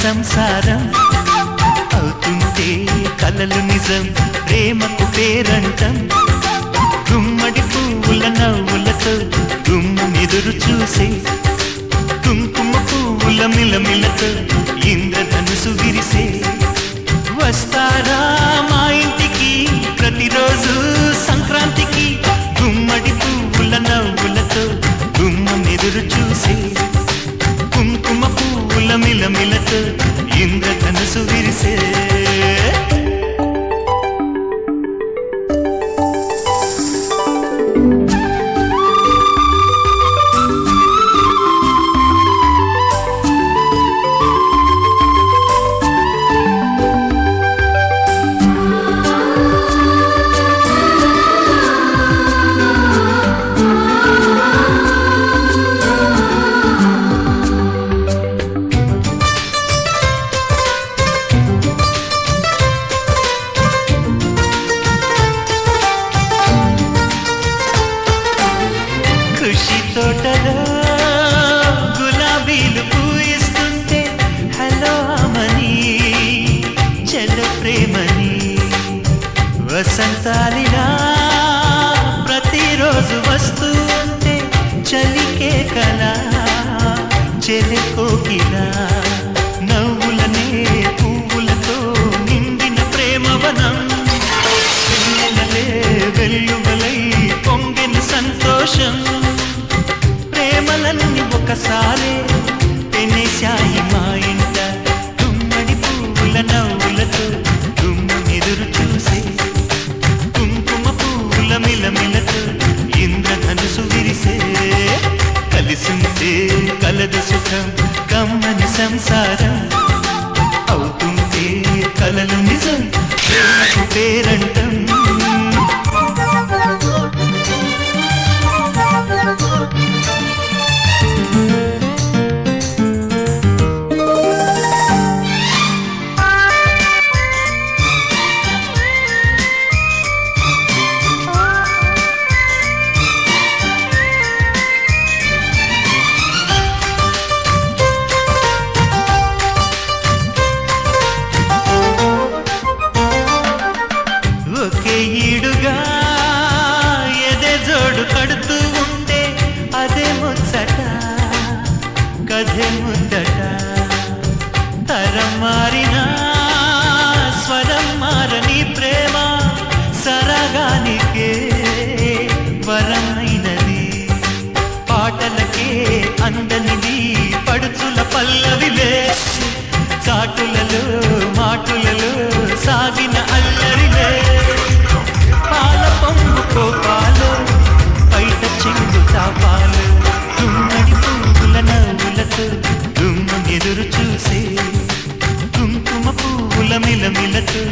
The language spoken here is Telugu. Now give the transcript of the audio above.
సంసారం అవుతుంటే కలలు నిజం ప్రేమకు పేరంటం గుమ్మడి పువ్వుల నవ్వులతో గుమ్మెదురు చూసే కుంకుమ పువ్వుల మిలమిలతో ఇంద్రధనుసు విరిసే వస్తారా మా ఇంటికి ప్రతిరోజు సంక్రాంతికి గుమ్మడి పువ్వుల నవ్వులతో గుమ్మెదురు చూసే కుంకుమ పువ్వుల మిలమిలతో ఇంద్రధనుసు విరిసే తోటలో గులాబీలు పూయిస్తుంటే హలో అమని చెల్ల ప్రేమని వసంతాలిలా ప్రతిరోజు వస్తూ ఉంటే చలికే కలా చెలి కోకిలా నవ్వులనే పువ్వులతో నిండిన ప్రేమవనం వెల్లువలై పొంగిన సంతోషం ప్రేమలన్నీ ఒకసారి పెనేశాయి మా ఇంట గుమ్మడి పువ్వుల నవ్వులతో గుమ్మెదురు చూసే కుంకుమ పువ్వుల మిలమిలతో ఇంద్రధనుసు విరిసే కలిసుంటే కలదు సుఖం కమ్మని సంసారం అవుతుంటే కలలు నిజం ప్రేమకు పేరంటం ఒకే ఈడుగా ఎదే జోడు కడుతూ ఉంటే అదే ముచ్చట కథే ముద్దట తరం మారినా స్వరం మారని ప్రేమ సరగానికే వరమైనది పాటలకే అందనిది పడుచుల పల్లవిలే చాటులలో మాటులలో సాగిన అల్లరిలే పాల పొంగు కోపాలు బయట చెంగు తాపాలు గుమ్మడి పువ్వుల నవ్వులతో గుమ్మెదురు చూసే కుంకుమ పువ్వుల మిలమిలతో